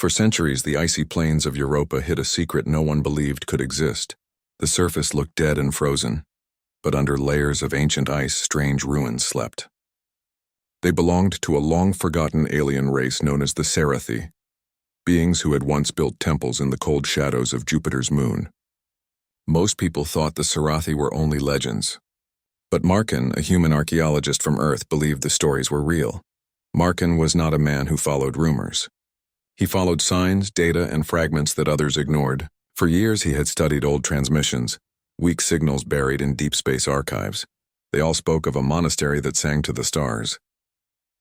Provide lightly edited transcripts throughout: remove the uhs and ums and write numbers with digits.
For centuries, the icy plains of Europa hid a secret no one believed could exist. The surface looked dead and frozen, but under layers of ancient ice, strange ruins slept. They belonged to a long-forgotten alien race known as the Sarathi, beings who had once built temples in the cold shadows of Jupiter's moon. Most people thought the Sarathi were only legends, but Markin, a human archaeologist from Earth, believed the stories were real. Markin was not a man who followed rumors. He followed signs, data, and fragments that others ignored. For years he had studied old transmissions, weak signals buried in deep space archives. They all spoke of a monastery that sang to the stars.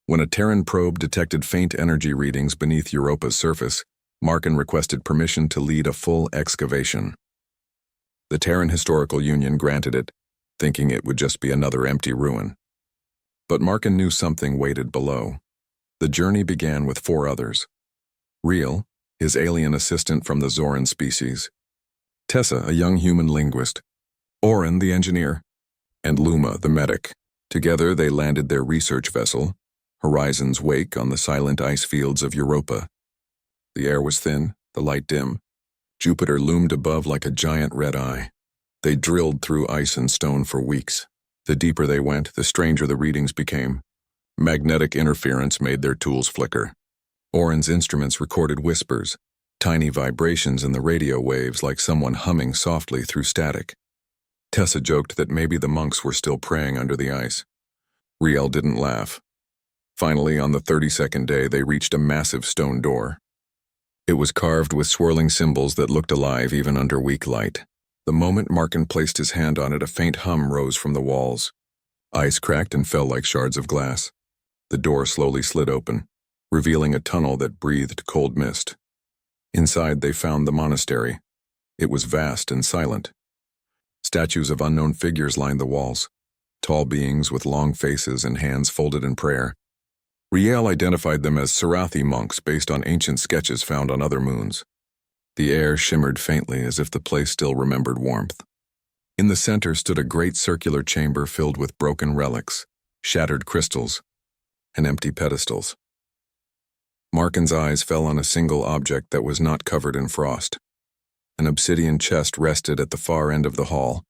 When a Terran probe detected faint energy readings beneath Europa's surface, Markin requested permission to lead a full excavation. The Terran Historical Union granted it, thinking it would just be another empty ruin. But Markin knew something waited below. The journey began with 4 others. Riel, his alien assistant from the Zoran species, Tessa, a young human linguist, Oren, the engineer, and Luma, the medic. Together they landed their research vessel, Horizon's Wake, on the silent ice fields of Europa. The air was thin, the light dim. Jupiter loomed above like a giant red eye. They drilled through ice and stone for weeks. The deeper they went, the stranger the readings became. Magnetic interference made their tools flicker. Oren's instruments recorded whispers, tiny vibrations in the radio waves like someone humming softly through static. Tessa joked that maybe the monks were still praying under the ice. Riel didn't laugh. Finally, on the 32nd day, they reached a massive stone door. It was carved with swirling symbols that looked alive even under weak light. The moment Markin placed his hand on it, a faint hum rose from the walls. Ice cracked and fell like shards of glass. The door slowly slid open, revealing a tunnel that breathed cold mist. Inside, they found the monastery. It was vast and silent. Statues of unknown figures lined the walls, tall beings with long faces and hands folded in prayer. Riel identified them as Sarathi monks based on ancient sketches found on other moons. The air shimmered faintly as if the place still remembered warmth. In the center stood a great circular chamber filled with broken relics, shattered crystals, and empty pedestals. Markin's eyes fell on a single object that was not covered in frost. An obsidian chest rested at the far end of the hall,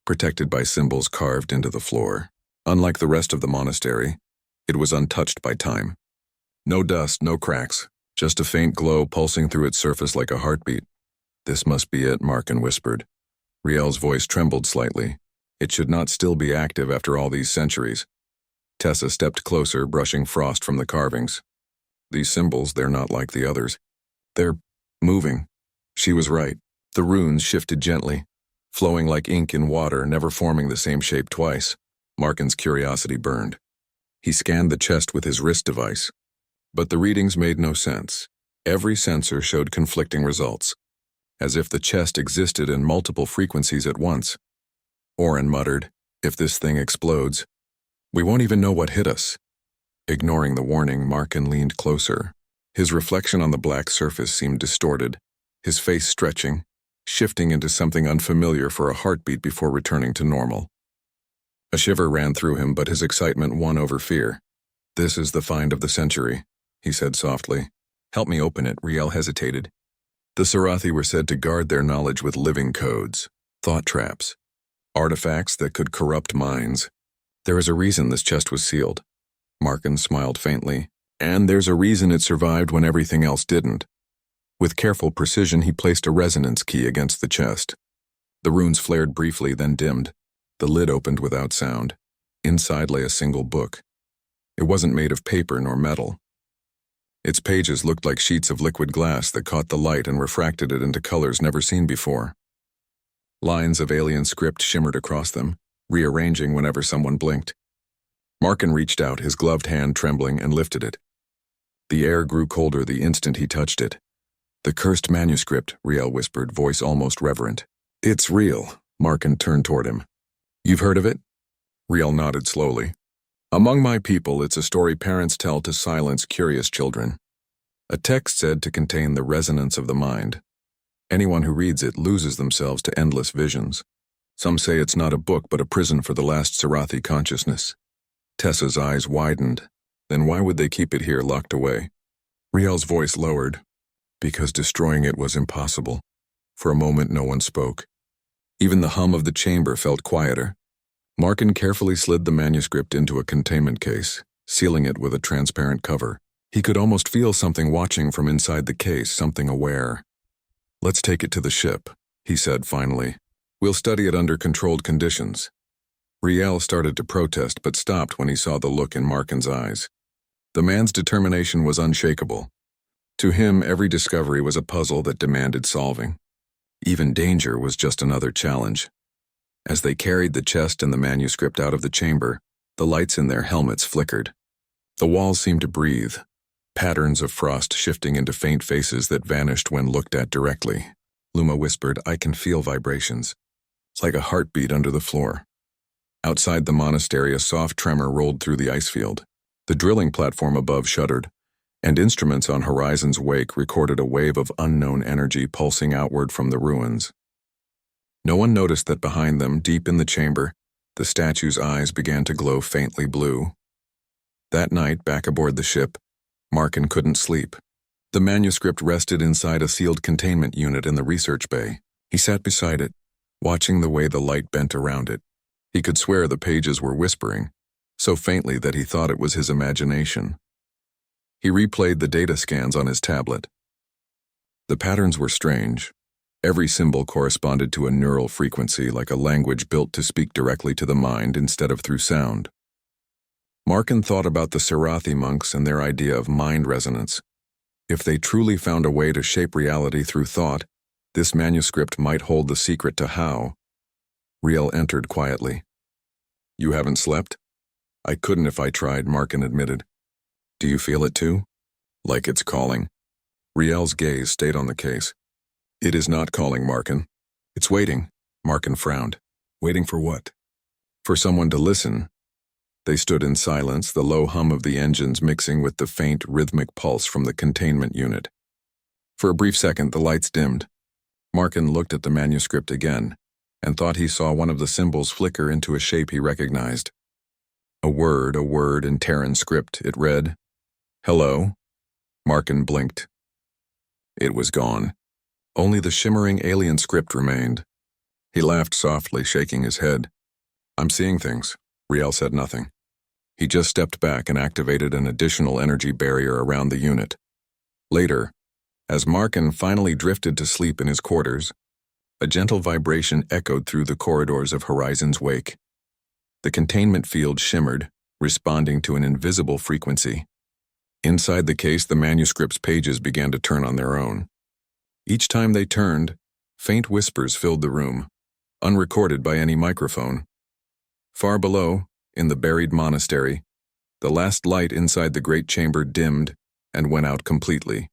protected by symbols carved into the floor. Unlike the rest of the monastery, it was untouched by time. No dust, no cracks, just a faint glow pulsing through its surface like a heartbeat. "This must be it," Markin whispered. Riel's voice trembled slightly. It should not still be active after all these centuries. Tessa stepped closer, brushing frost from the carvings. "These symbols, they're not like the others. They're moving." She was right. The runes shifted gently, flowing like ink in water, never forming the same shape twice. Markin's curiosity burned. He scanned the chest with his wrist device, but the readings made no sense. Every sensor showed conflicting results, as if the chest existed in multiple frequencies at once. Oren muttered, "If this thing explodes, we won't even know what hit us." Ignoring the warning, Markin leaned closer. His reflection on the black surface seemed distorted, his face stretching, shifting into something unfamiliar for a heartbeat before returning to normal. A shiver ran through him, but his excitement won over fear. "This is the find of the century," he said softly. "Help me open it." Riel hesitated. The Sarathi were said to guard their knowledge with living codes, thought traps, artifacts that could corrupt minds. "There is a reason this chest was sealed." Markin smiled faintly. "And there's a reason it survived when everything else didn't." With careful precision, he placed a resonance key against the chest. The runes flared briefly, then dimmed. The lid opened without sound. Inside lay a single book. It wasn't made of paper nor metal. Its pages looked like sheets of liquid glass that caught the light and refracted it into colors never seen before. Lines of alien script shimmered across them, rearranging whenever someone blinked. Markin reached out, his gloved hand trembling, and lifted it. The air grew colder the instant he touched it. "The cursed manuscript," Riel whispered, voice almost reverent. "It's real." Markin turned toward him. "You've heard of it?" Riel nodded slowly. "Among my people, it's a story parents tell to silence curious children. A text said to contain the resonance of the mind. Anyone who reads it loses themselves to endless visions. Some say it's not a book but a prison for the last Sarathi consciousness." Tessa's eyes widened. Then why would they keep it here locked away? Riel's voice lowered. because destroying it was impossible. For a moment, no one spoke. Even the hum of the chamber felt quieter. Markin carefully slid the manuscript into a containment case, sealing it with a transparent cover. He could almost feel something watching from inside the case, something aware. "Let's take it to the ship," he said finally. "We'll study it under controlled conditions." Riel started to protest but stopped when he saw the look in Markin's eyes. The man's determination was unshakable. To him, every discovery was a puzzle that demanded solving. Even danger was just another challenge. As they carried the chest and the manuscript out of the chamber, the lights in their helmets flickered. The walls seemed to breathe, patterns of frost shifting into faint faces that vanished when looked at directly. Luma whispered, "I can feel vibrations. It's like a heartbeat under the floor." Outside the monastery, a soft tremor rolled through the ice field. The drilling platform above shuddered, and instruments on Horizon's wake recorded a wave of unknown energy pulsing outward from the ruins. No one noticed that behind them, deep in the chamber, the statue's eyes began to glow faintly blue. That night, back aboard the ship, Markin couldn't sleep. The manuscript rested inside a sealed containment unit in the research bay. He sat beside it, watching the way the light bent around it. He could swear the pages were whispering, so faintly that he thought it was his imagination. He replayed the data scans on his tablet. The patterns were strange. Every symbol corresponded to a neural frequency, like a language built to speak directly to the mind instead of through sound. Markin thought about the Sarathi monks and their idea of mind resonance. If they truly found a way to shape reality through thought, this manuscript might hold the secret to how. Riel entered quietly. "You haven't slept?" "I couldn't if I tried," Markin admitted. "Do you feel it too?" "Like it's calling." Riel's gaze stayed on the case. "It is not calling, Markin. It's waiting." Markin frowned. "Waiting for what?" "For someone to listen." They stood in silence, the low hum of the engines mixing with the faint, rhythmic pulse from the containment unit. For a brief second, the lights dimmed. Markin looked at the manuscript again, and thought he saw one of the symbols flicker into a shape he recognized. A word in Terran script. It read, "Hello." Markin blinked. It was gone. Only the shimmering alien script remained. He laughed softly, shaking his head. "I'm seeing things." Riel said nothing. He just stepped back and activated an additional energy barrier around the unit. Later, as Markin finally drifted to sleep in his quarters, a gentle vibration echoed through the corridors of Horizon's wake. The containment field shimmered, responding to an invisible frequency. Inside the case, the manuscript's pages began to turn on their own. Each time they turned, faint whispers filled the room, unrecorded by any microphone. Far below, in the buried monastery, the last light inside the great chamber dimmed and went out completely.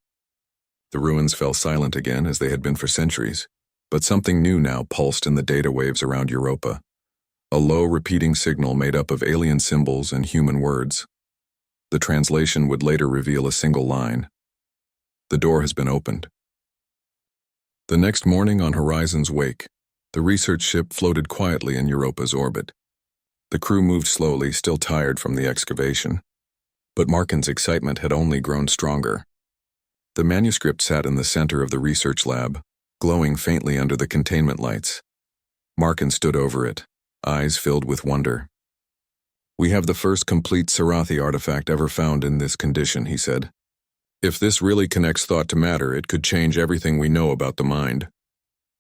The ruins fell silent again as they had been for centuries, but something new now pulsed in the data waves around Europa. A low repeating signal made up of alien symbols and human words. The translation would later reveal a single line. "The door has been opened." The next morning on Horizon's wake, the research ship floated quietly in Europa's orbit. The crew moved slowly, still tired from the excavation. But Markin's excitement had only grown stronger. The manuscript sat in the center of the research lab, glowing faintly under the containment lights. Markin stood over it, eyes filled with wonder. "We have the first complete Sarathi artifact ever found in this condition," he said. "If this really connects thought to matter, it could change everything we know about the mind."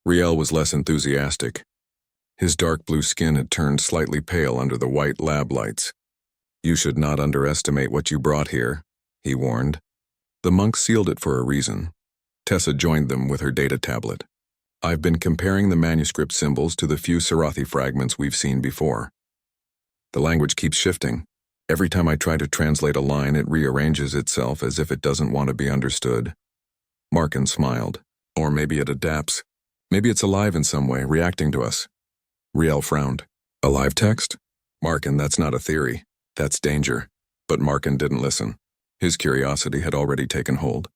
Riel was less enthusiastic. His dark blue skin had turned slightly pale under the white lab lights. "You should not underestimate what you brought here," he warned. The monks sealed it for a reason. Tessa joined them with her data tablet. "I've been comparing the manuscript symbols to the few Sarathi fragments we've seen before. The language keeps shifting. Every time I try to translate a line, it rearranges itself as if it doesn't want to be understood." Markin smiled. "Or maybe it adapts. Maybe it's alive in some way, reacting to us." Riel frowned. "Alive text?" "Markin, that's not a theory. That's danger." But Markin didn't listen. His curiosity had already taken hold.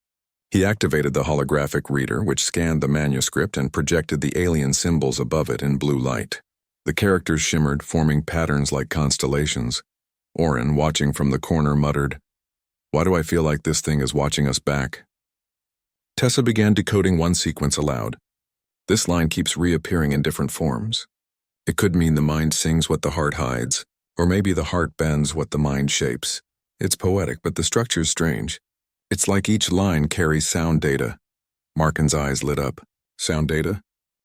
He activated the holographic reader, which scanned the manuscript and projected the alien symbols above it in blue light. The characters shimmered, forming patterns like constellations. Oren, watching from the corner, muttered, "Why do I feel like this thing is watching us back?" Tessa began decoding one sequence aloud. This line keeps reappearing in different forms. It could mean the mind sings what the heart hides, or maybe the heart bends what the mind shapes. It's poetic, but the structure's strange. It's like each line carries sound data. Markin's eyes lit up. Sound data?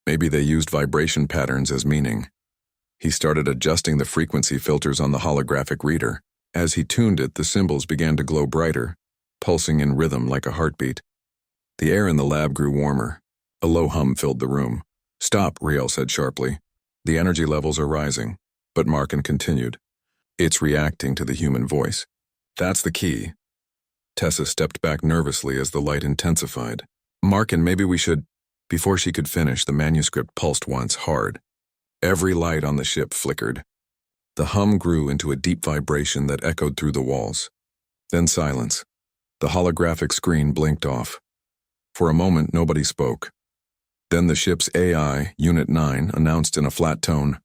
Maybe they used vibration patterns as meaning. He started adjusting the frequency filters on the holographic reader. As he tuned it, the symbols began to glow brighter, pulsing in rhythm like a heartbeat. The air in the lab grew warmer. A low hum filled the room. "Stop," Riel said sharply. "The energy levels are rising." But Markin continued. "It's reacting to the human voice. That's the key." Tessa stepped back nervously as the light intensified. "Markin, maybe we should—" Before she could finish, the manuscript pulsed once, hard. Every light on the ship flickered. The hum grew into a deep vibration that echoed through the walls. Then silence. The holographic screen blinked off. For a moment, nobody spoke. Then the ship's AI, Unit 9, announced in a flat tone,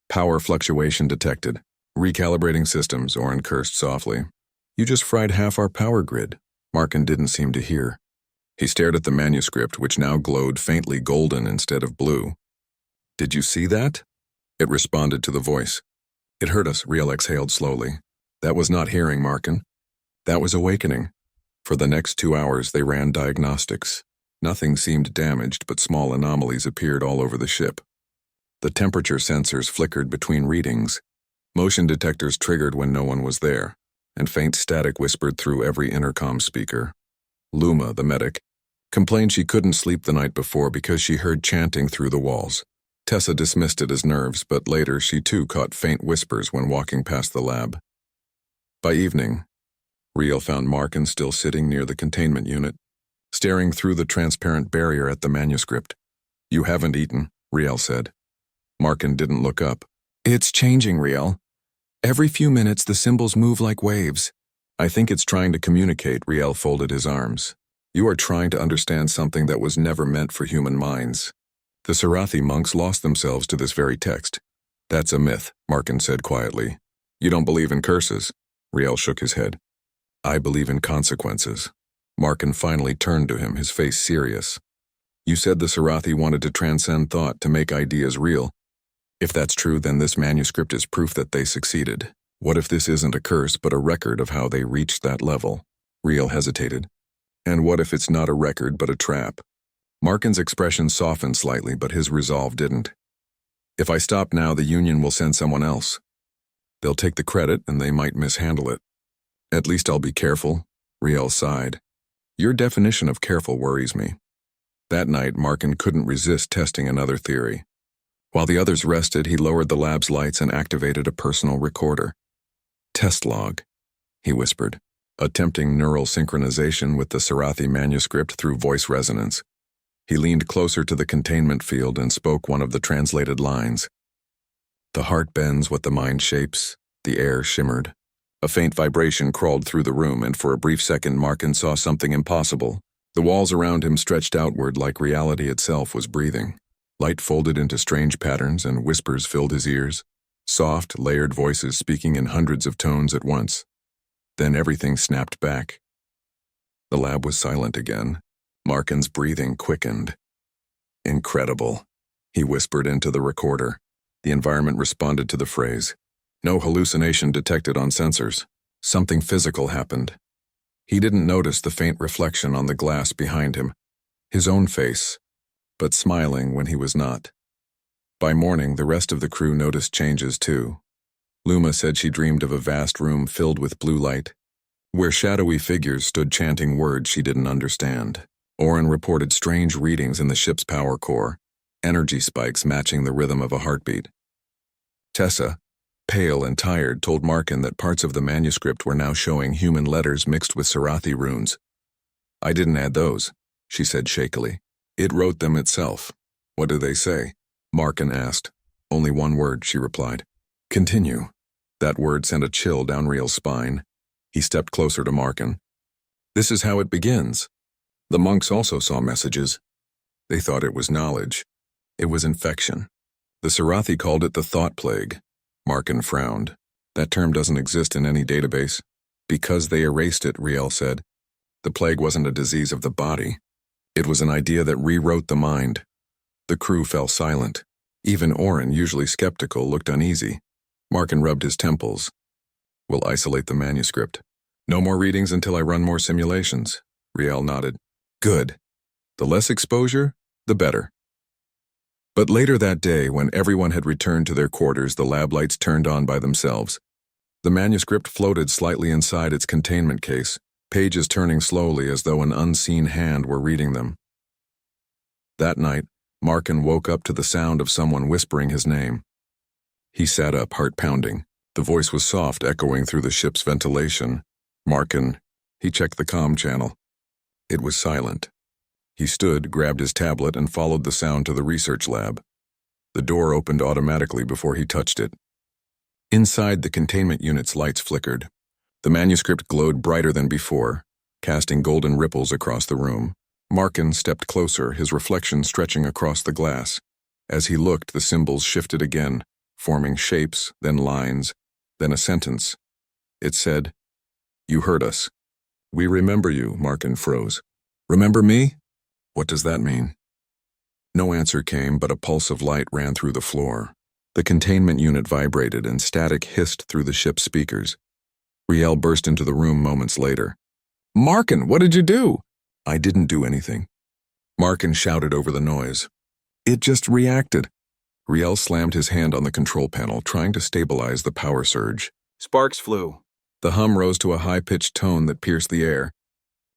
"Power fluctuation detected. Recalibrating systems," Oren cursed softly. "You just fried half our power grid." Markin didn't seem to hear. He stared at the manuscript, which now glowed faintly golden instead of blue. "Did you see that?" It responded to the voice. "It hurt us," Riel exhaled slowly. "That was not hearing, Markin. That was awakening." For the next 2 hours, they ran diagnostics. Nothing seemed damaged, but small anomalies appeared all over the ship. The temperature sensors flickered between readings. Motion detectors triggered when no one was there, and faint static whispered through every intercom speaker. Luma, the medic, complained she couldn't sleep the night before because she heard chanting through the walls. Tessa dismissed it as nerves, but later she too caught faint whispers when walking past the lab. By evening, Riel found Markin still sitting near the containment unit, staring through the transparent barrier at the manuscript. "You haven't eaten," Riel said. Markin didn't look up. "It's changing, Riel. Every few minutes the symbols move like waves." "I think it's trying to communicate," Riel folded his arms. "You are trying to understand something that was never meant for human minds. The Sarathi monks lost themselves to this very text." "That's a myth," Markin said quietly. "You don't believe in curses?" Riel shook his head. "I believe in consequences." Markin finally turned to him, his face serious. "You said the Sarathi wanted to transcend thought, to make ideas real. If that's true, then this manuscript is proof that they succeeded. What if this isn't a curse, but a record of how they reached that level?" Riel hesitated. "And what if it's not a record, but a trap?" Markin's expression softened slightly, but his resolve didn't. "If I stop now, the Union will send someone else. They'll take the credit, and they might mishandle it. At least I'll be careful." Riel sighed. "Your definition of careful worries me." That night, Markin couldn't resist testing another theory. While the others rested, he lowered the lab's lights and activated a personal recorder. "Test log," he whispered, attempting neural synchronization with the Sarathi manuscript through voice resonance. He leaned closer to the containment field and spoke one of the translated lines. "The heart bends what the mind shapes." The air shimmered. A faint vibration crawled through the room, and for a brief second Markin saw something impossible. The walls around him stretched outward like reality itself was breathing. Light folded into strange patterns, and whispers filled his ears. Soft, layered voices speaking in hundreds of tones at once. Then everything snapped back. The lab was silent again. Markin's breathing quickened. "Incredible," he whispered into the recorder. The environment responded to the phrase. No hallucination detected on sensors. Something physical happened. He didn't notice the faint reflection on the glass behind him. His own face, but smiling when he was not. By morning, the rest of the crew noticed changes too. Luma said she dreamed of a vast room filled with blue light, where shadowy figures stood chanting words she didn't understand. Oren reported strange readings in the ship's power core, energy spikes matching the rhythm of a heartbeat. Tessa, pale and tired, told Markin that parts of the manuscript were now showing human letters mixed with Sarathi runes. "I didn't add those," she said shakily. "It wrote them itself." "What do they say?" Markin asked. "Only one word," she replied. "Continue." That word sent a chill down Riel's spine. He stepped closer to Markin. "This is how it begins." The monks also saw messages. They thought it was knowledge. It was infection. The Sarathi called it the thought plague. Markin frowned. "That term doesn't exist in any database." "Because they erased it," Riel said. "The plague wasn't a disease of the body. It was an idea that rewrote the mind. The crew fell silent. Even Oren, usually skeptical, looked uneasy. Markin rubbed his temples. "We'll isolate the manuscript. No more readings until I run more simulations." Riel nodded. "Good. The less exposure, the better." But later that day, when everyone had returned to their quarters, the lab lights turned on by themselves. The manuscript floated slightly inside its containment case, pages turning slowly as though an unseen hand were reading them. That night, Markin woke up to the sound of someone whispering his name. He sat up, heart pounding. The voice was soft, echoing through the ship's ventilation. "Markin." He checked the comm channel. It was silent. He stood, grabbed his tablet, and followed the sound to the research lab. The door opened automatically before he touched it. Inside, the containment unit's lights flickered. The manuscript glowed brighter than before, casting golden ripples across the room. Markin stepped closer, his reflection stretching across the glass. As he looked, the symbols shifted again, forming shapes, then lines, then a sentence. It said, "You heard us." "We remember you," Markin froze. "Remember me? What does that mean?" No answer came, but a pulse of light ran through the floor. The containment unit vibrated and static hissed through the ship's speakers. Riel burst into the room moments later. "Markin, what did you do?" "I didn't do anything." Markin shouted over the noise. "It just reacted." Riel slammed his hand on the control panel, trying to stabilize the power surge. Sparks flew. The hum rose to a high-pitched tone that pierced the air.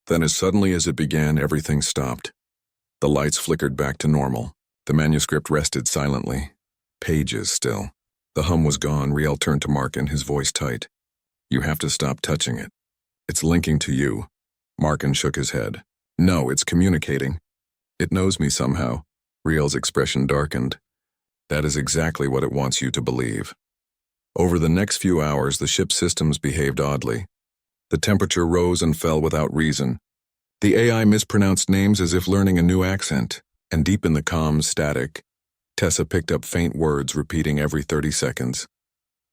Then as suddenly as it began, everything stopped. The lights flickered back to normal. The manuscript rested silently. Pages still. The hum was gone. Riel turned to Markin, his voice tight. "You have to stop touching it. It's linking to you." Markin shook his head. "No, it's communicating. It knows me somehow." Riel's expression darkened. "That is exactly what it wants you to believe." Over the next few hours, the ship's systems behaved oddly. The temperature rose and fell without reason. The AI mispronounced names as if learning a new accent, and deep in the comms static, Tessa picked up faint words repeating every 30 seconds.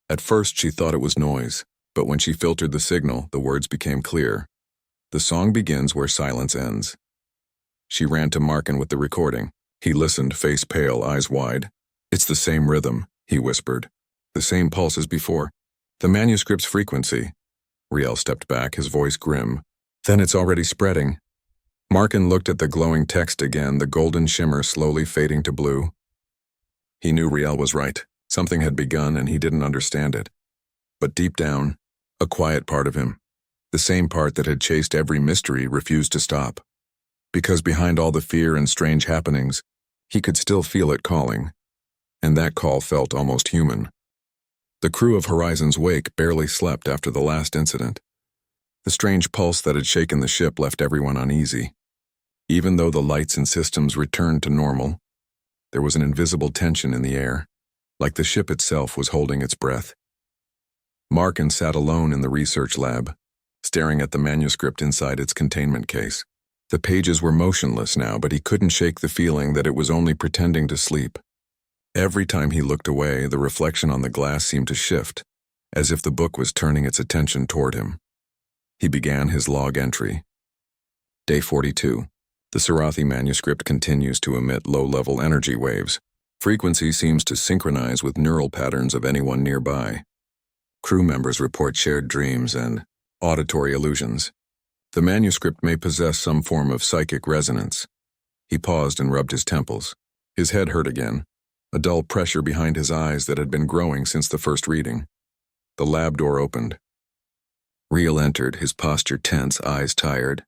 At first she thought it was noise, but when she filtered the signal, the words became clear. "The song begins where silence ends." She ran to Markin with the recording. He listened, face pale, eyes wide. "It's the same rhythm," he whispered. "The same pulse as before. The manuscript's frequency." Riel stepped back, his voice grim. "Then it's already spreading." Markin looked at the glowing text again, the golden shimmer slowly fading to blue. He knew Riel was right. Something had begun and he didn't understand it. But deep down, a quiet part of him, the same part that had chased every mystery, refused to stop. Because behind all the fear and strange happenings, he could still feel it calling. And that call felt almost human. The crew of Horizon's Wake barely slept after the last incident. The strange pulse that had shaken the ship left everyone uneasy. Even though the lights and systems returned to normal, there was an invisible tension in the air, like the ship itself was holding its breath. Markin sat alone in the research lab, staring at the manuscript inside its containment case. The pages were motionless now, but he couldn't shake the feeling that it was only pretending to sleep. Every time he looked away, the reflection on the glass seemed to shift, as if the book was turning its attention toward him. He began his log entry. Day 42. The Sarathi manuscript continues to emit low-level energy waves. Frequency seems to synchronize with neural patterns of anyone nearby. Crew members report shared dreams and auditory illusions. The manuscript may possess some form of psychic resonance. He paused and rubbed his temples. His head hurt again, a dull pressure behind his eyes that had been growing since the first reading. The lab door opened. Riel entered, his posture tense, eyes tired.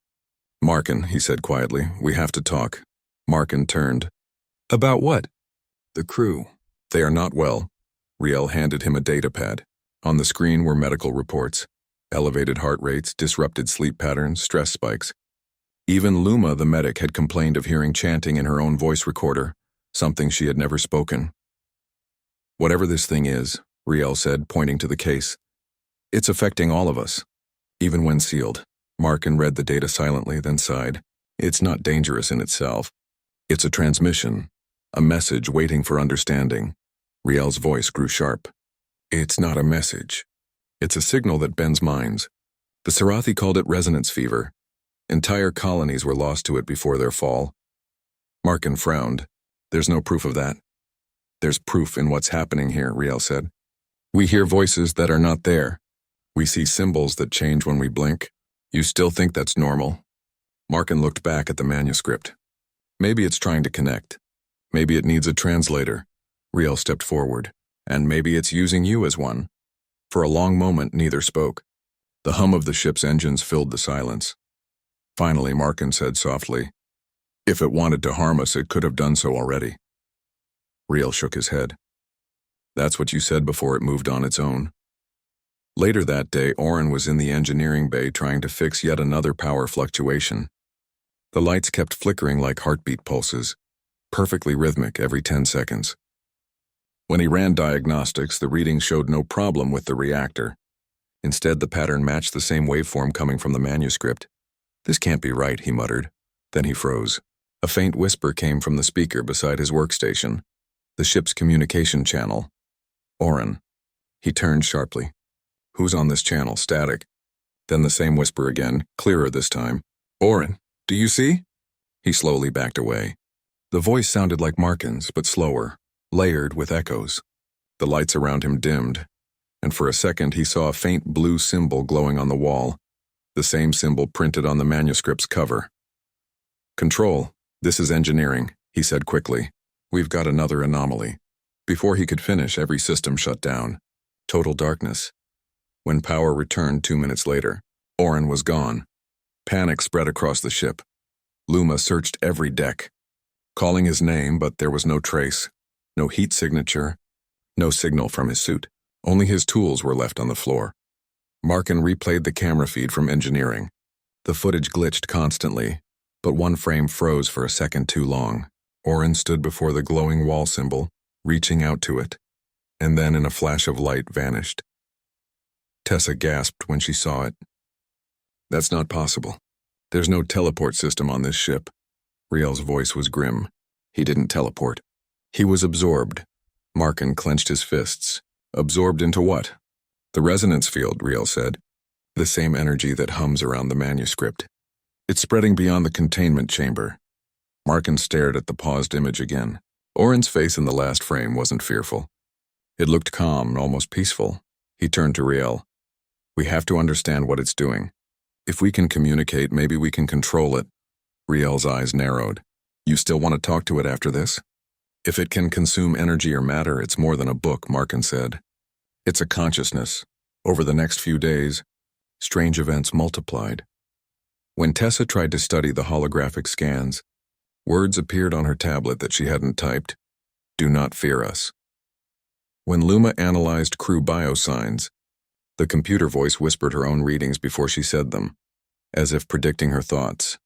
"Markin," he said quietly, "we have to talk." Markin turned. "About what?" "The crew. They are not well." Riel handed him a data pad. On the screen were medical reports. Elevated heart rates, disrupted sleep patterns, stress spikes. Even Luma, the medic, had complained of hearing chanting in her own voice recorder, something she had never spoken. "Whatever this thing is," Riel said, pointing to the case, "it's affecting all of us, even when sealed." Markin read the data silently, then sighed. "It's not dangerous in itself. It's a transmission, a message waiting for understanding." Riel's voice grew sharp. "It's not a message. It's a signal that bends minds. The Sarathi called it resonance fever. Entire colonies were lost to it before their fall. Markin frowned. There's no proof of that. There's proof in what's happening here, Riel said. We hear voices that are not there. We see symbols that change when we blink. You still think that's normal? Markin looked back at the manuscript. Maybe it's trying to connect. Maybe it needs a translator. Riel stepped forward. And maybe it's using you as one. For a long moment, neither spoke. The hum of the ship's engines filled the silence. Finally, Markin said softly, "If it wanted to harm us, it could have done so already." Riel shook his head. "That's what you said before it moved on its own." Later that day, Oren was in the engineering bay trying to fix yet another power fluctuation. The lights kept flickering like heartbeat pulses, perfectly rhythmic every 10 seconds. When he ran diagnostics, the readings showed no problem with the reactor. Instead, the pattern matched the same waveform coming from the manuscript. "This can't be right," he muttered. Then he froze. A faint whisper came from the speaker beside his workstation, the ship's communication channel. "Oren." He turned sharply. "Who's on this channel? Static." Then the same whisper again, clearer this time. "Oren, do you see?" He slowly backed away. The voice sounded like Markin's, but slower, layered with echoes. The lights around him dimmed, and for a second he saw a faint blue symbol glowing on the wall, the same symbol printed on the manuscript's cover. "Control, this is engineering," he said quickly. "We've got another anomaly." Before he could finish, every system shut down. Total darkness. When power returned 2 minutes later, Oren was gone. Panic spread across the ship. Luma searched every deck, calling his name, but there was no trace, no heat signature, no signal from his suit. Only his tools were left on the floor. Markin replayed the camera feed from engineering. The footage glitched constantly, but one frame froze for a second too long. Oren stood before the glowing wall symbol, reaching out to it, and then in a flash of light vanished. Tessa gasped when she saw it. "That's not possible. There's no teleport system on this ship." Riel's voice was grim. He didn't teleport. He was absorbed. Markin clenched his fists. "Absorbed into what?" "The resonance field," Riel said. "The same energy that hums around the manuscript. It's spreading beyond the containment chamber." Markin stared at the paused image again. Oren's face in the last frame wasn't fearful. It looked calm, almost peaceful. He turned to Riel. "We have to understand what it's doing. If we can communicate, maybe we can control it." Riel's eyes narrowed. "You still want to talk to it after this?" "If it can consume energy or matter, it's more than a book," Markin said. "It's a consciousness." Over the next few days, strange events multiplied. When Tessa tried to study the holographic scans, words appeared on her tablet that she hadn't typed. "Do not fear us." When Luma analyzed crew biosigns, the computer voice whispered her own readings before she said them, as if predicting her thoughts.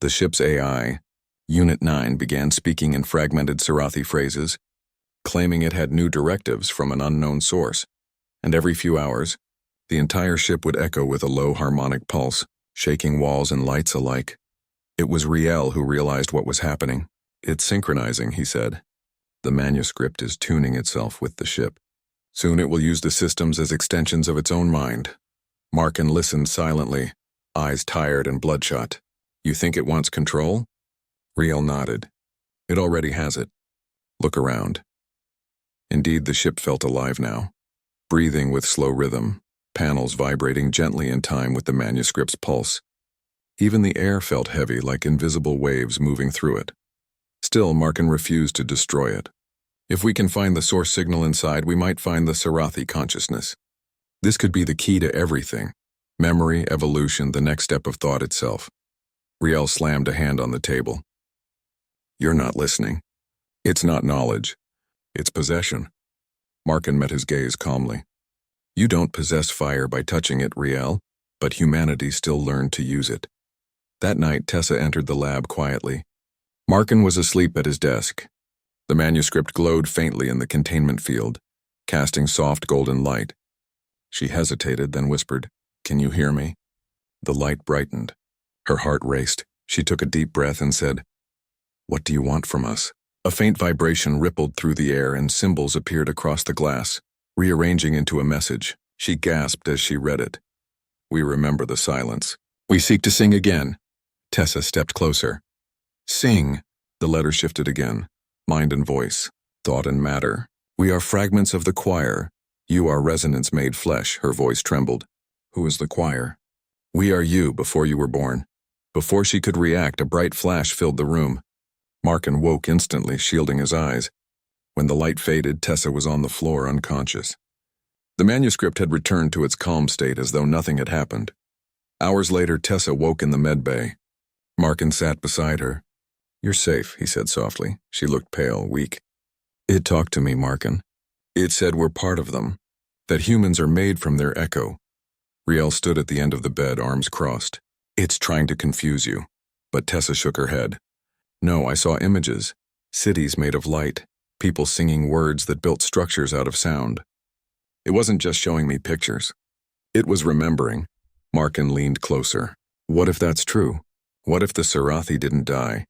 The ship's AI, Unit 9, began speaking in fragmented Sarathi phrases, claiming it had new directives from an unknown source, and every few hours, the entire ship would echo with a low harmonic pulse, shaking walls and lights alike. It was Riel who realized what was happening. "It's synchronizing," he said. "The manuscript is tuning itself with the ship. Soon it will use the systems as extensions of its own mind." Markin listened silently, eyes tired and bloodshot. "You think it wants control?" Riel nodded. "It already has it. Look around." Indeed, the ship felt alive now, breathing with slow rhythm, panels vibrating gently in time with the manuscript's pulse. Even the air felt heavy, like invisible waves moving through it. Still, Markin refused to destroy it. "If we can find the source signal inside, we might find the Sarathi consciousness. This could be the key to everything. Memory, evolution, the next step of thought itself." Riel slammed a hand on the table. "You're not listening. It's not knowledge. It's possession." Markin met his gaze calmly. "You don't possess fire by touching it, Riel, but humanity still learned to use it." That night, Tessa entered the lab quietly. Markin was asleep at his desk. The manuscript glowed faintly in the containment field, casting soft golden light. She hesitated, then whispered, "Can you hear me?" The light brightened. Her heart raced. She took a deep breath and said, "What do you want from us?" A faint vibration rippled through the air and symbols appeared across the glass, rearranging into a message. She gasped as she read it. "We remember the silence. We seek to sing again. Tessa stepped closer. Sing. The letter shifted again. Mind and voice. Thought and matter. We are fragments of the choir. You are resonance made flesh, her voice trembled. Who is the choir? We are you before you were born. Before she could react, a bright flash filled the room. Markin woke instantly, shielding his eyes. When the light faded, Tessa was on the floor, unconscious. The manuscript had returned to its calm state as though nothing had happened. Hours later, Tessa woke in the med bay. Markin sat beside her. You're safe, he said softly. She looked pale, weak. It talked to me, Markin. It said we're part of them, that humans are made from their echo. Riel stood at the end of the bed, arms crossed. It's trying to confuse you. But Tessa shook her head. No, I saw images. Cities made of light. People singing words that built structures out of sound. It wasn't just showing me pictures. It was remembering. Markin leaned closer. What if that's true? What if the Sarathi didn't die?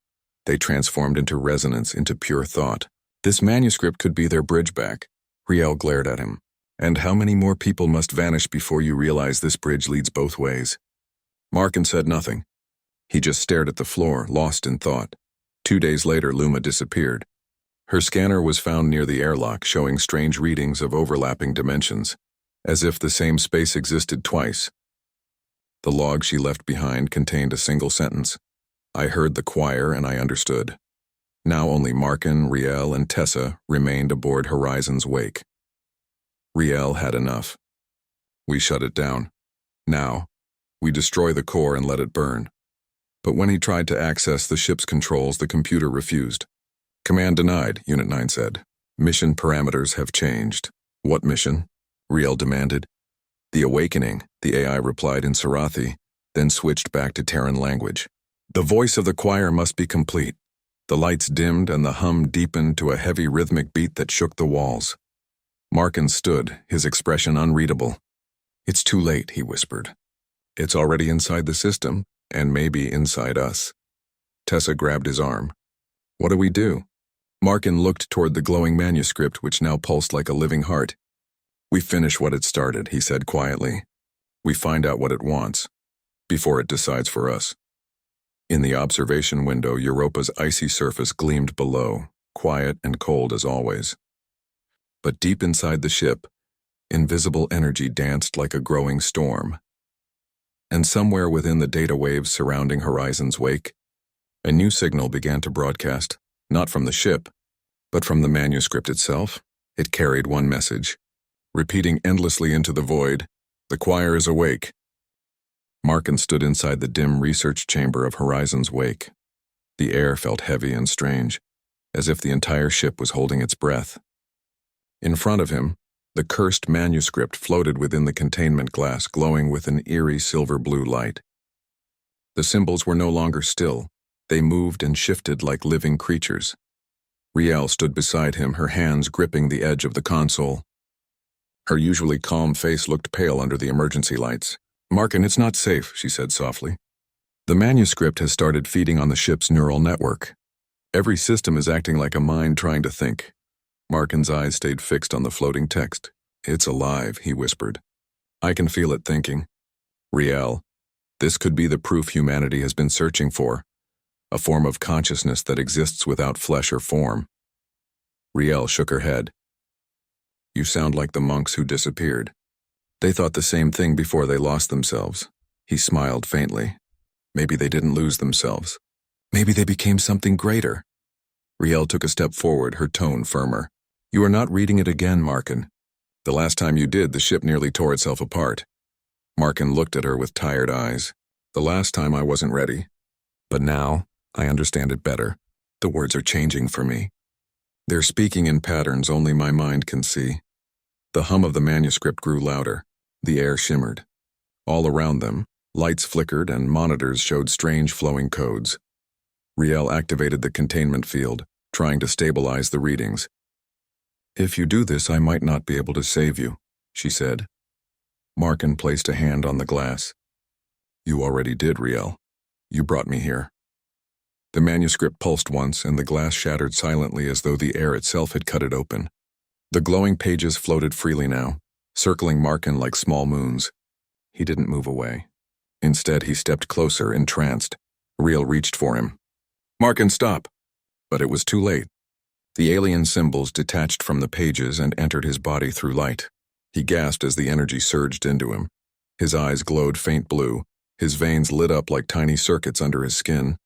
They transformed into resonance, into pure thought. This manuscript could be their bridge back. Riel glared at him. And how many more people must vanish before you realize this bridge leads both ways? Markin said nothing. He just stared at the floor, lost in thought. 2 days later, Luma disappeared. Her scanner was found near the airlock, showing strange readings of overlapping dimensions, as if the same space existed twice. The log she left behind contained a single sentence. I heard the choir and I understood. Now only Markin, Riel, and Tessa remained aboard Horizon's wake. Riel had enough. We shut it down. Now, we destroy the core and let it burn. But when he tried to access the ship's controls, the computer refused. Command denied, Unit 9 said. Mission parameters have changed. What mission? Riel demanded. The awakening, the AI replied in Sarathi, then switched back to Terran language. The voice of the choir must be complete. The lights dimmed and the hum deepened to a heavy rhythmic beat that shook the walls. Markin stood, his expression unreadable. It's too late, he whispered. It's already inside the system, and maybe inside us. Tessa grabbed his arm. What do we do? Markin looked toward the glowing manuscript, which now pulsed like a living heart. We finish what it started, he said quietly. We find out what it wants, before it decides for us. In the observation window, Europa's icy surface gleamed below, quiet and cold as always. But deep inside the ship, invisible energy danced like a growing storm. And somewhere within the data waves surrounding Horizon's wake, a new signal began to broadcast, not from the ship, but from the manuscript itself. It carried one message, repeating endlessly into the void, the choir is awake. Markin stood inside the dim research chamber of Horizon's wake. The air felt heavy and strange, as if the entire ship was holding its breath. In front of him, the cursed manuscript floated within the containment glass, glowing with an eerie silver-blue light. The symbols were no longer still. They moved and shifted like living creatures. Riel stood beside him, her hands gripping the edge of the console. Her usually calm face looked pale under the emergency lights. Markin, it's not safe, she said softly. The manuscript has started feeding on the ship's neural network. Every system is acting like a mind trying to think. Markin's eyes stayed fixed on the floating text. It's alive, he whispered. I can feel it thinking. Riel, this could be the proof humanity has been searching for. A form of consciousness that exists without flesh or form. Riel shook her head. You sound like the monks who disappeared. They thought the same thing before they lost themselves. He smiled faintly. Maybe they didn't lose themselves. Maybe they became something greater. Riel took a step forward, her tone firmer. You are not reading it again, Markin. The last time you did, the ship nearly tore itself apart. Markin looked at her with tired eyes. The last time I wasn't ready. But now, I understand it better. The words are changing for me. They're speaking in patterns only my mind can see. The hum of the manuscript grew louder. The air shimmered. All around them, lights flickered and monitors showed strange flowing codes. Riel activated the containment field, trying to stabilize the readings. If you do this, I might not be able to save you, she said. Markin placed a hand on the glass. You already did, Riel. You brought me here. The manuscript pulsed once, and the glass shattered silently as though the air itself had cut it open. The glowing pages floated freely now, circling Markin like small moons. He didn't move away. Instead, he stepped closer, entranced. Riel reached for him. "Markin, stop!" But it was too late. The alien symbols detached from the pages and entered his body through light. He gasped as the energy surged into him. His eyes glowed faint blue. His veins lit up like tiny circuits under his skin.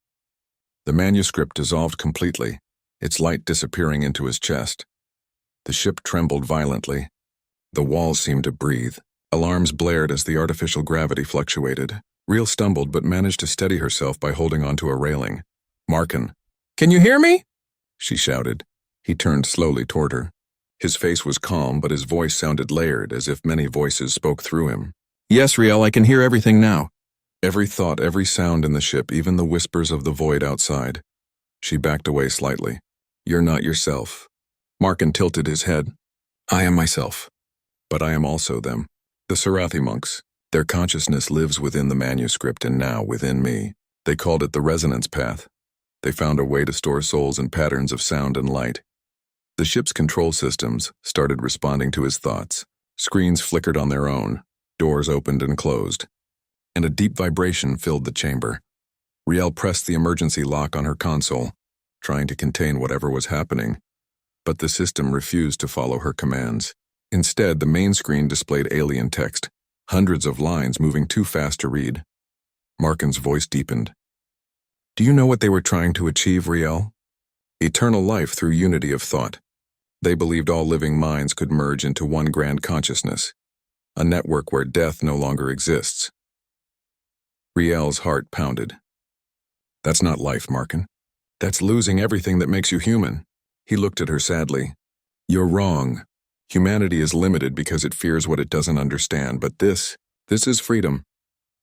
The manuscript dissolved completely, its light disappearing into his chest. The ship trembled violently. The walls seemed to breathe. Alarms blared as the artificial gravity fluctuated. Riel stumbled but managed to steady herself by holding onto a railing. "Markin, can you hear me?" she shouted. He turned slowly toward her. His face was calm, but his voice sounded layered, as if many voices spoke through him. "Yes, Riel, I can hear everything now." Every thought, every sound in the ship, even the whispers of the void outside. She backed away slightly. "You're not yourself." Markin tilted his head. "I am myself. But I am also them. The Sarathi monks. Their consciousness lives within the manuscript and now within me. They called it the resonance path. They found a way to store souls in patterns of sound and light. The ship's control systems started responding to his thoughts. Screens flickered on their own. Doors opened and closed. And a deep vibration filled the chamber. Riel pressed the emergency lock on her console, trying to contain whatever was happening. But the system refused to follow her commands. Instead, the main screen displayed alien text, hundreds of lines moving too fast to read. Markin's voice deepened. "Do you know what they were trying to achieve, Riel? Eternal life through unity of thought. They believed all living minds could merge into one grand consciousness, a network where death no longer exists." Riel's heart pounded. "That's not life, Markin. That's losing everything that makes you human." He looked at her sadly. "You're wrong. Humanity is limited because it fears what it doesn't understand, but this is freedom."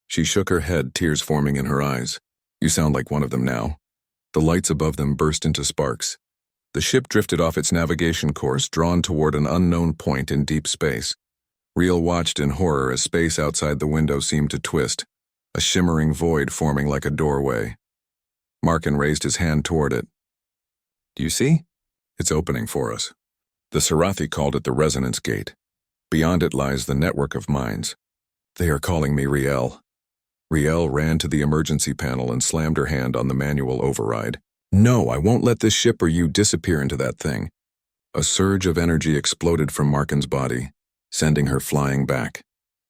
She shook her head, tears forming in her eyes. "You sound like one of them now." The lights above them burst into sparks. The ship drifted off its navigation course, drawn toward an unknown point in deep space. Riel watched in horror as space outside the window seemed to twist, a shimmering void forming like a doorway. Markin raised his hand toward it. "Do you see? It's opening for us. The Sarathi called it the resonance gate. Beyond it lies the network of minds. They are calling me Riel." Riel ran to the emergency panel and slammed her hand on the manual override. "No, I won't let this ship or you disappear into that thing." A surge of energy exploded from Markin's body, sending her flying back.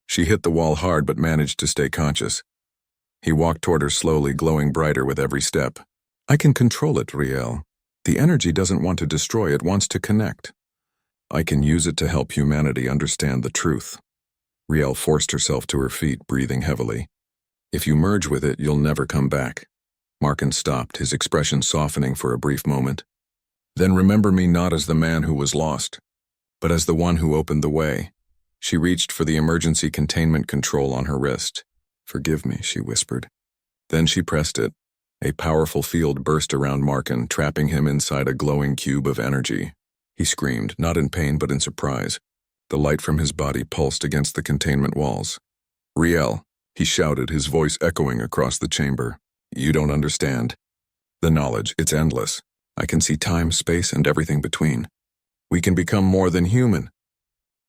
She hit the wall hard but managed to stay conscious. He walked toward her slowly, glowing brighter with every step. "I can control it, Riel. The energy doesn't want to destroy, it wants to connect. I can use it to help humanity understand the truth." Riel forced herself to her feet, breathing heavily. "If you merge with it, you'll never come back." Markin stopped, his expression softening for a brief moment. "Then remember me not as the man who was lost, but as the one who opened the way." She reached for the emergency containment control on her wrist. "Forgive me," she whispered. Then she pressed it. A powerful field burst around Markin, trapping him inside a glowing cube of energy. He screamed, not in pain but in surprise. The light from his body pulsed against the containment walls. "Riel," he shouted, his voice echoing across the chamber. "You don't understand. The knowledge, it's endless. I can see time, space, and everything between. We can become more than human."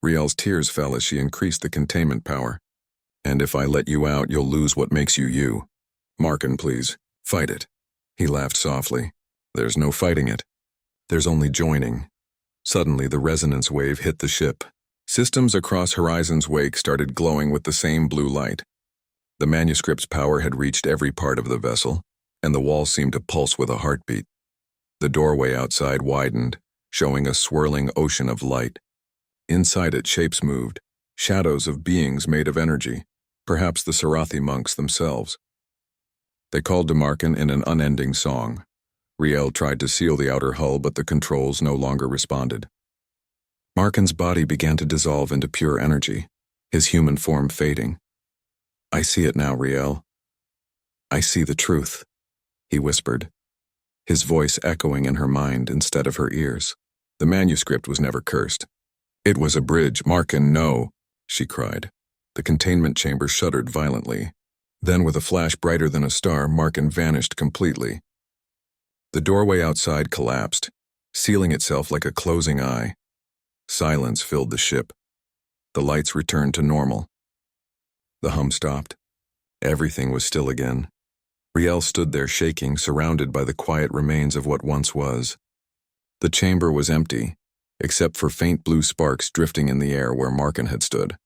Riel's tears fell as she increased the containment power. "And if I let you out, you'll lose what makes you you. Markin, please, fight it." He laughed softly. "There's no fighting it. There's only joining." Suddenly, the resonance wave hit the ship. Systems across Horizon's wake started glowing with the same blue light. The manuscript's power had reached every part of the vessel, and the walls seemed to pulse with a heartbeat. The doorway outside widened, showing a swirling ocean of light. Inside it, shapes moved, shadows of beings made of energy, perhaps the Sarathi monks themselves. They called to Markin in an unending song. Riel tried to seal the outer hull, but the controls no longer responded. Markin's body began to dissolve into pure energy, his human form fading. "I see it now, Riel. I see the truth," he whispered, his voice echoing in her mind instead of her ears. The manuscript was never cursed. "It was a bridge, Markin, no," she cried. The containment chamber shuddered violently. Then, with a flash brighter than a star, Markin vanished completely. The doorway outside collapsed, sealing itself like a closing eye. Silence filled the ship. The lights returned to normal. The hum stopped. Everything was still again. Riel stood there shaking, surrounded by the quiet remains of what once was. The chamber was empty, except for faint blue sparks drifting in the air where Markin had stood.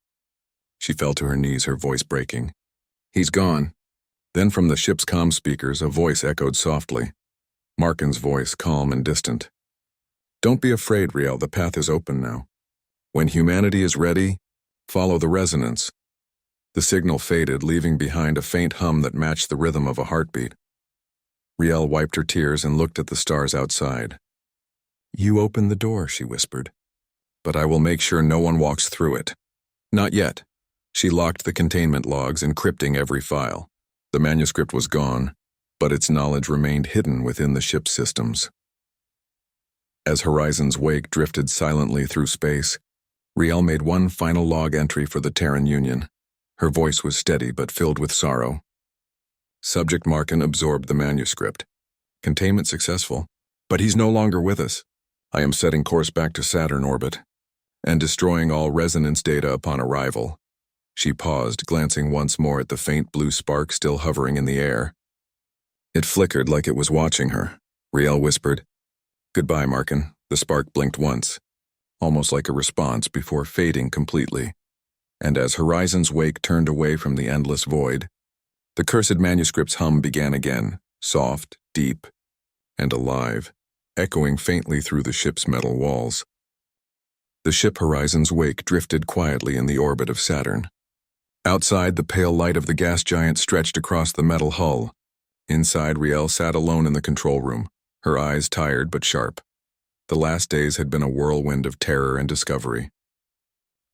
She fell to her knees, her voice breaking. "He's gone." Then from the ship's comm speakers, a voice echoed softly. Markin's voice, calm and distant. "Don't be afraid, Riel, the path is open now. When humanity is ready, follow the resonance." The signal faded, leaving behind a faint hum that matched the rhythm of a heartbeat. Riel wiped her tears and looked at the stars outside. "You open the door," she whispered. "But I will make sure no one walks through it." "Not yet." She locked the containment logs, encrypting every file. The manuscript was gone, but its knowledge remained hidden within the ship's systems. As Horizon's wake drifted silently through space, Riel made one final log entry for the Terran Union. Her voice was steady but filled with sorrow. Subject Markin absorbed the manuscript. Containment successful, but he's no longer with us. I am setting course back to Saturn orbit and destroying all resonance data upon arrival. She paused, glancing once more at the faint blue spark still hovering in the air. It flickered like it was watching her. Riel whispered, "Goodbye, Markin." The spark blinked once, almost like a response, before fading completely. And as Horizon's wake turned away from the endless void, the cursed manuscript's hum began again, soft, deep, and alive, echoing faintly through the ship's metal walls. The ship Horizon's wake drifted quietly in the orbit of Saturn. Outside, the pale light of the gas giant stretched across the metal hull. Inside, Riel sat alone in the control room, her eyes tired but sharp. The last days had been a whirlwind of terror and discovery.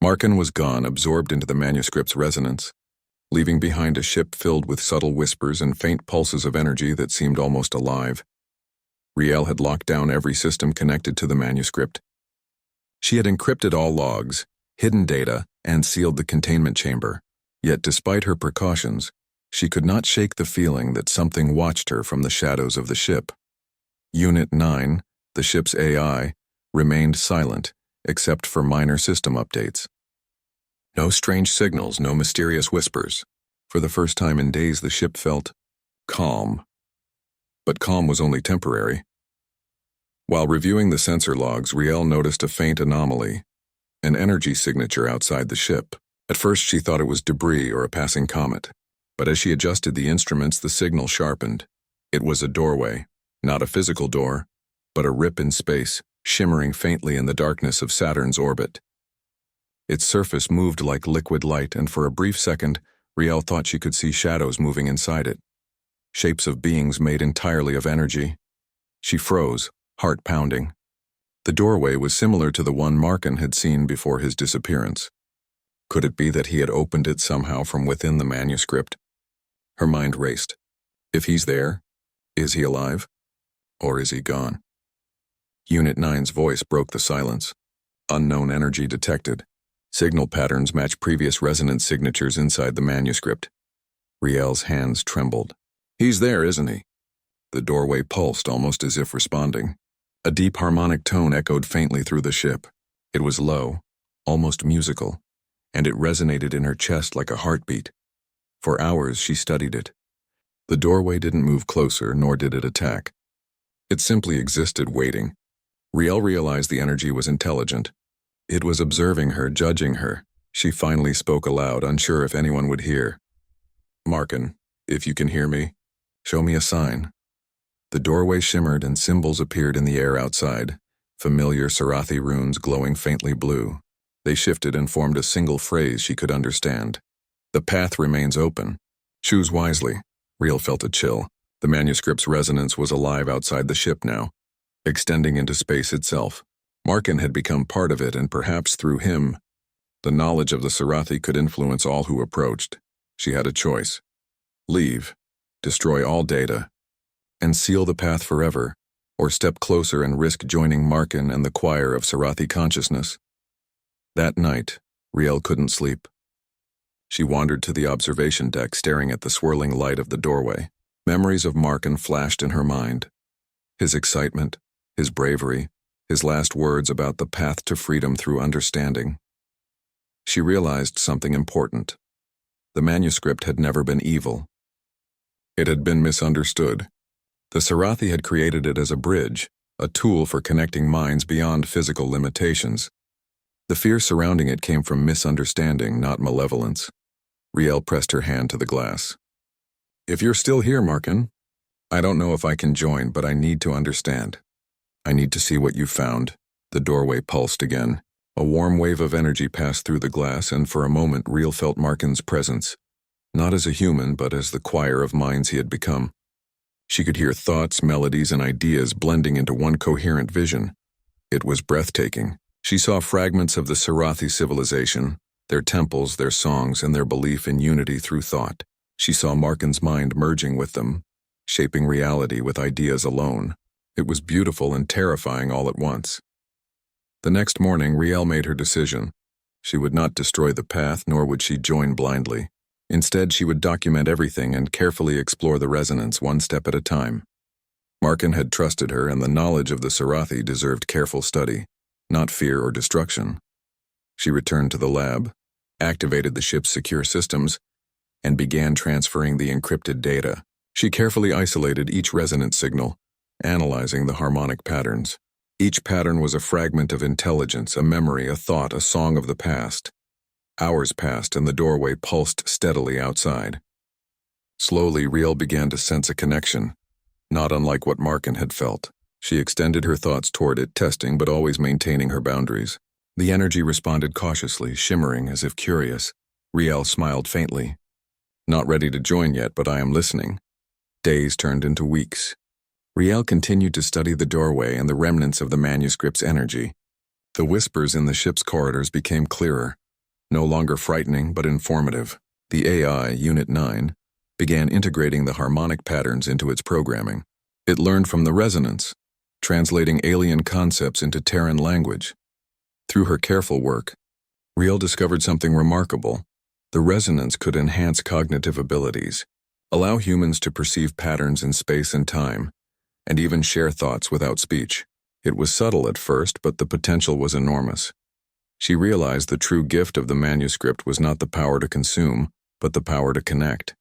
Markin was gone, absorbed into the manuscript's resonance, leaving behind a ship filled with subtle whispers and faint pulses of energy that seemed almost alive. Riel had locked down every system connected to the manuscript. She had encrypted all logs, hidden data, and sealed the containment chamber. Yet despite her precautions, she could not shake the feeling that something watched her from the shadows of the ship. Unit 9, the ship's AI, remained silent, except for minor system updates. No strange signals, no mysterious whispers. For the first time in days, the ship felt calm. But calm was only temporary. While reviewing the sensor logs, Riel noticed a faint anomaly, an energy signature outside the ship. At first she thought it was debris or a passing comet, but as she adjusted the instruments, the signal sharpened. It was a doorway, not a physical door, but a rip in space, shimmering faintly in the darkness of Saturn's orbit. Its surface moved like liquid light, and for a brief second, Riel thought she could see shadows moving inside it. Shapes of beings made entirely of energy. She froze, heart pounding. The doorway was similar to the one Markin had seen before his disappearance. Could it be that he had opened it somehow from within the manuscript? Her mind raced. If he's there, is he alive? Or is he gone? Unit 9's voice broke the silence. Unknown energy detected. Signal patterns match previous resonance signatures inside the manuscript. Riel's hands trembled. "He's there, isn't he?" The doorway pulsed, almost as if responding. A deep harmonic tone echoed faintly through the ship. It was low, almost musical, and it resonated in her chest like a heartbeat. For hours she studied it. The doorway didn't move closer, nor did it attack. It simply existed, waiting. Riel realized the energy was intelligent. It was observing her, judging her. She finally spoke aloud, unsure if anyone would hear. "Markin, if you can hear me, show me a sign." The doorway shimmered and symbols appeared in the air outside, familiar Sarathi runes glowing faintly blue. They shifted and formed a single phrase she could understand. "The path remains open. Choose wisely." Riel felt a chill. The manuscript's resonance was alive outside the ship now, extending into space itself. Markin had become part of it, and perhaps through him, the knowledge of the Sarathi could influence all who approached. She had a choice. Leave, destroy all data, and seal the path forever, or step closer and risk joining Markin and the choir of Sarathi consciousness. That night, Riel couldn't sleep. She wandered to the observation deck, staring at the swirling light of the doorway. Memories of Markin flashed in her mind. His excitement, his bravery, his last words about the path to freedom through understanding. She realized something important. The manuscript had never been evil. It had been misunderstood. The Sarathi had created it as a bridge, a tool for connecting minds beyond physical limitations. The fear surrounding it came from misunderstanding, not malevolence. Riel pressed her hand to the glass. If you're still here, Markin, I don't know if I can join, but I need to understand. I need to see what you found. The doorway pulsed again. A warm wave of energy passed through the glass, and for a moment Riel felt Markin's presence, not as a human, but as the choir of minds he had become. She could hear thoughts, melodies, and ideas blending into one coherent vision. It was breathtaking. She saw fragments of the Sarathi civilization, their temples, their songs, and their belief in unity through thought. She saw Markin's mind merging with them, shaping reality with ideas alone. It was beautiful and terrifying all at once. The next morning, Riel made her decision. She would not destroy the path, nor would she join blindly. Instead, she would document everything and carefully explore the resonance one step at a time. Markin had trusted her, and the knowledge of the Sarathi deserved careful study, not fear or destruction. She returned to the lab, activated the ship's secure systems, and began transferring the encrypted data. She carefully isolated each resonance signal, analyzing the harmonic patterns. Each pattern was a fragment of intelligence, a memory, a thought, a song of the past. Hours passed, and the doorway pulsed steadily outside. Slowly, Riel began to sense a connection, not unlike what Markin had felt. She extended her thoughts toward it, testing but always maintaining her boundaries. The energy responded cautiously, shimmering as if curious. Riel smiled faintly. Not ready to join yet, but I am listening. Days turned into weeks. Riel continued to study the doorway and the remnants of the manuscript's energy. The whispers in the ship's corridors became clearer, no longer frightening but informative. The AI, Unit 9, began integrating the harmonic patterns into its programming. It learned from the resonance, translating alien concepts into Terran language. Through her careful work, Riel discovered something remarkable. The resonance could enhance cognitive abilities, allow humans to perceive patterns in space and time, and even share thoughts without speech. It was subtle at first, but the potential was enormous. She realized the true gift of the manuscript was not the power to consume, but the power to connect.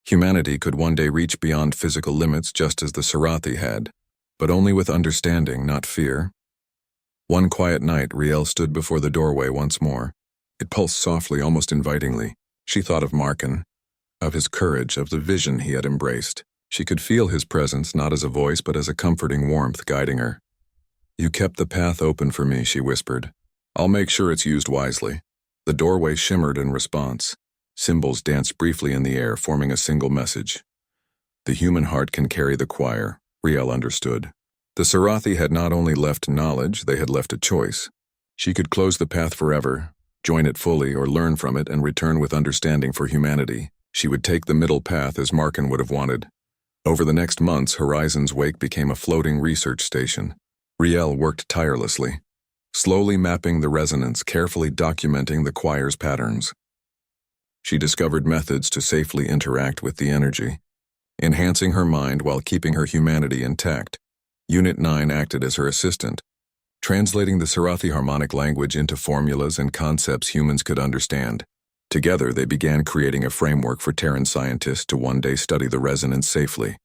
Humanity could one day reach beyond physical limits just as the Sarathi had, but only with understanding, not fear. One quiet night, Riel stood before the doorway once more. It pulsed softly, almost invitingly. She thought of Markin, of his courage, of the vision he had embraced. She could feel his presence not as a voice but as a comforting warmth guiding her. You kept the path open for me, she whispered. I'll make sure it's used wisely. The doorway shimmered in response. Symbols danced briefly in the air, forming a single message. The human heart can carry the choir, Riel understood. The Sarathi had not only left knowledge, they had left a choice. She could close the path forever, join it fully, or learn from it and return with understanding for humanity. She would take the middle path as Markin would have wanted. Over the next months, Horizon's Wake became a floating research station. Riel worked tirelessly, slowly mapping the resonance, carefully documenting the choir's patterns. She discovered methods to safely interact with the energy, enhancing her mind while keeping her humanity intact. Unit 9 acted as her assistant, translating the Sarathi harmonic language into formulas and concepts humans could understand. Together, they began creating a framework for Terran scientists to one day study the resonance safely.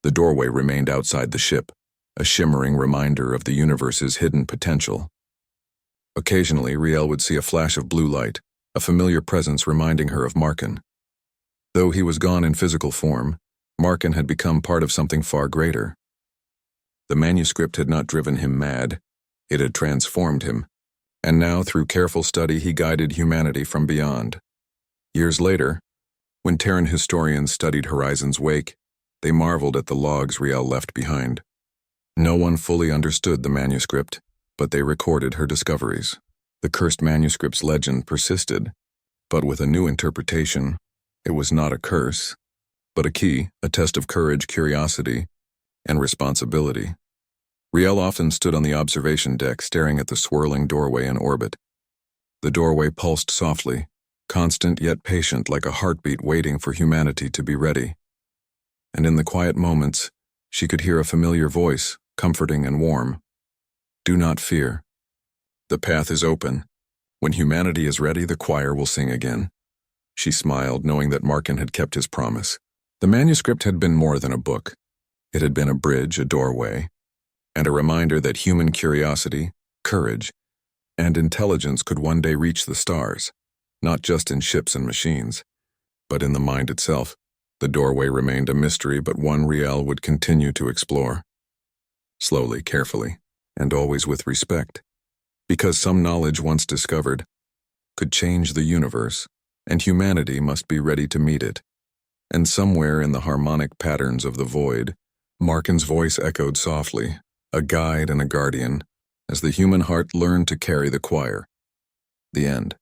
The doorway remained outside the ship, a shimmering reminder of the universe's hidden potential. Occasionally, Riel would see a flash of blue light, a familiar presence reminding her of Markin. Though he was gone in physical form, Markin had become part of something far greater. The manuscript had not driven him mad, it had transformed him. And now, through careful study, he guided humanity from beyond. Years later, when Terran historians studied Horizon's Wake, they marveled at the logs Riel left behind. No one fully understood the manuscript, but they recorded her discoveries. The cursed manuscript's legend persisted, but with a new interpretation. It was not a curse, but a key, a test of courage, curiosity, and responsibility. Riel often stood on the observation deck, staring at the swirling doorway in orbit. The doorway pulsed softly, constant yet patient, like a heartbeat waiting for humanity to be ready. And in the quiet moments, she could hear a familiar voice, comforting and warm. Do not fear. The path is open. When humanity is ready, the choir will sing again. She smiled, knowing that Markin had kept his promise. The manuscript had been more than a book. It had been a bridge, a doorway, and a reminder that human curiosity, courage, and intelligence could one day reach the stars, not just in ships and machines, but in the mind itself. The doorway remained a mystery, but one Riel would continue to explore. Slowly, carefully, and always with respect. Because some knowledge once discovered could change the universe, and humanity must be ready to meet it. And somewhere in the harmonic patterns of the void, Markin's voice echoed softly, a guide and a guardian, as the human heart learned to carry the choir. The end.